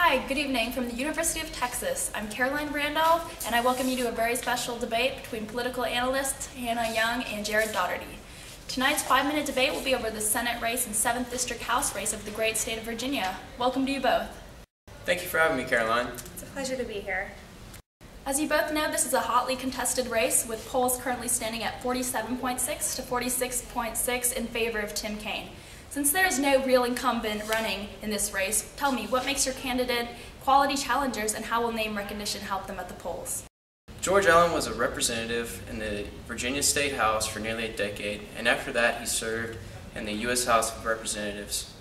Hi, good evening from the University of Texas. I'm Caroline Randolph, and I welcome you to a very special debate between political analysts Hannah Young and Jared Daugherty. Tonight's 5-minute debate will be over the Senate race and 7th District House race of the great state of Virginia. Welcome to you both. Thank you for having me, Caroline. It's a pleasure to be here. As you both know, this is a hotly contested race, with polls currently standing at 47.6 to 46.6 in favor of Tim Kaine. Since there is no real incumbent running in this race, tell me, what makes your candidate quality challengers, and how will name recognition help them at the polls? George Allen was a representative in the Virginia State House for nearly a decade, and after that he served in the U.S. House of Representatives.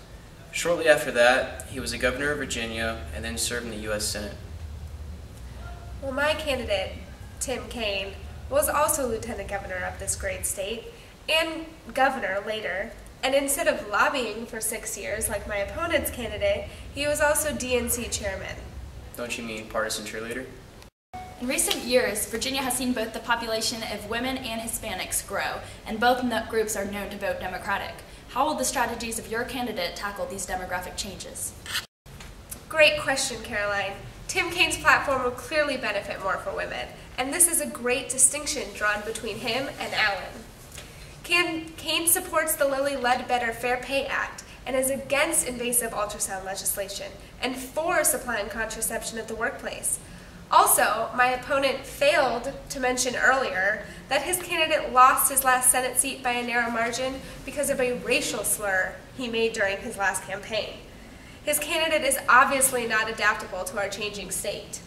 Shortly after that, he was a governor of Virginia and then served in the U.S. Senate. Well, my candidate, Tim Kaine, was also lieutenant governor of this great state and governor later. And instead of lobbying for 6 years like my opponent's candidate, he was also DNC chairman. Don't you mean partisan cheerleader? In recent years, Virginia has seen both the population of women and Hispanics grow, and both groups are known to vote Democratic. How will the strategies of your candidate tackle these demographic changes? Great question, Caroline. Tim Kaine's platform will clearly benefit more for women, and this is a great distinction drawn between him and Allen. Kaine supports the Lilly Ledbetter Fair Pay Act and is against invasive ultrasound legislation and for supplying contraception at the workplace. Also, my opponent failed to mention earlier that his candidate lost his last Senate seat by a narrow margin because of a racial slur he made during his last campaign. His candidate is obviously not adaptable to our changing state.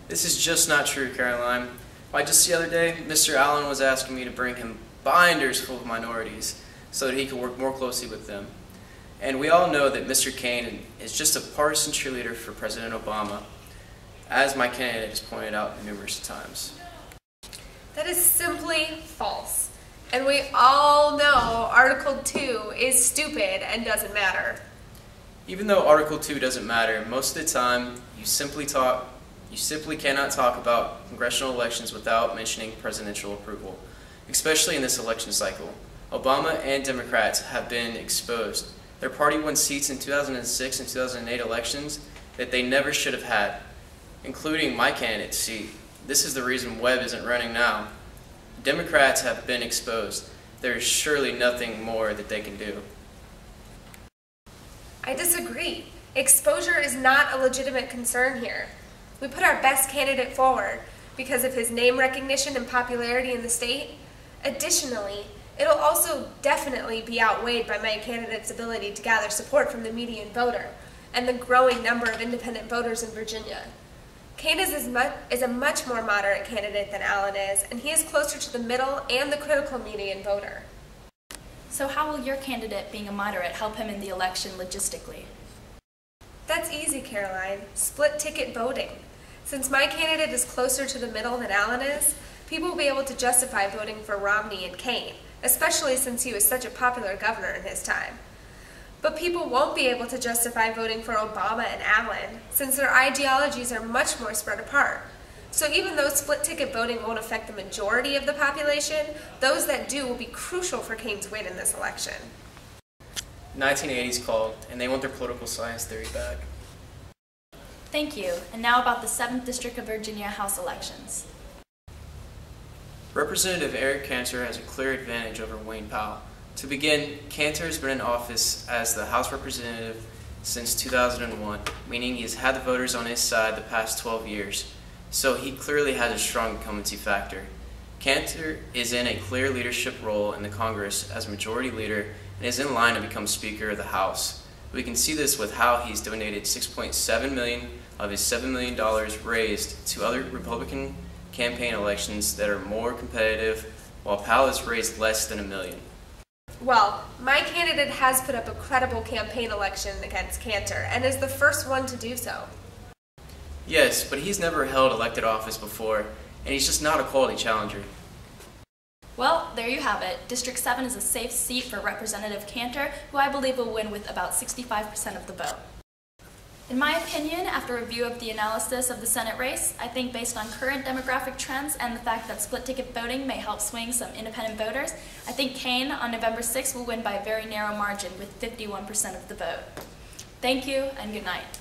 This is just not true, Caroline. Why, just the other day, Mr. Allen was asking me to bring him binders full of minorities so that he could work more closely with them. And we all know that Mr. Kaine is just a partisan cheerleader for President Obama, as my candidate has pointed out numerous times. That is simply false. And we all know Article 2 is stupid and doesn't matter. Even though Article 2 doesn't matter, most of the time you simply cannot talk about congressional elections without mentioning presidential approval, especially in this election cycle. Obama and Democrats have been exposed. Their party won seats in 2006 and 2008 elections that they never should have had, including my candidate's seat. This is the reason Webb isn't running now. Democrats have been exposed. There is surely nothing more that they can do. I disagree. Exposure is not a legitimate concern here. We put our best candidate forward because of his name recognition and popularity in the state. Additionally, it'll also definitely be outweighed by my candidate's ability to gather support from the median voter and the growing number of independent voters in Virginia. Kaine is a much more moderate candidate than Allen is, and he is closer to the middle and the critical median voter. So how will your candidate, being a moderate, help him in the election logistically? That's easy, Caroline. Split ticket voting. Since my candidate is closer to the middle than Allen is, people will be able to justify voting for Romney and Kaine, especially since he was such a popular governor in his time. But people won't be able to justify voting for Obama and Allen, since their ideologies are much more spread apart. So even though split-ticket voting won't affect the majority of the population, those that do will be crucial for Kaine's win in this election. 1980s called, and they want their political science theory back. Thank you. And now about the 7th District of Virginia House elections. Representative Eric Cantor has a clear advantage over Wayne Powell. To begin, Cantor has been in office as the House Representative since 2001, meaning he has had the voters on his side the past 12 years. So he clearly has a strong incumbency factor. Cantor is in a clear leadership role in the Congress as majority leader and is in line to become Speaker of the House. We can see this with how he's donated $6.7 million of his $7 million raised to other Republican campaign elections that are more competitive, while Powell has raised less than $1 million. Well, my candidate has put up a credible campaign election against Cantor and is the first one to do so. Yes, but he's never held elected office before, and he's just not a quality challenger. Well, there you have it. District 7 is a safe seat for Representative Cantor, who I believe will win with about 65% of the vote. In my opinion, after review of the analysis of the Senate race, I think based on current demographic trends and the fact that split-ticket voting may help swing some independent voters, I think Kaine on November 6th will win by a very narrow margin with 51% of the vote. Thank you and good night.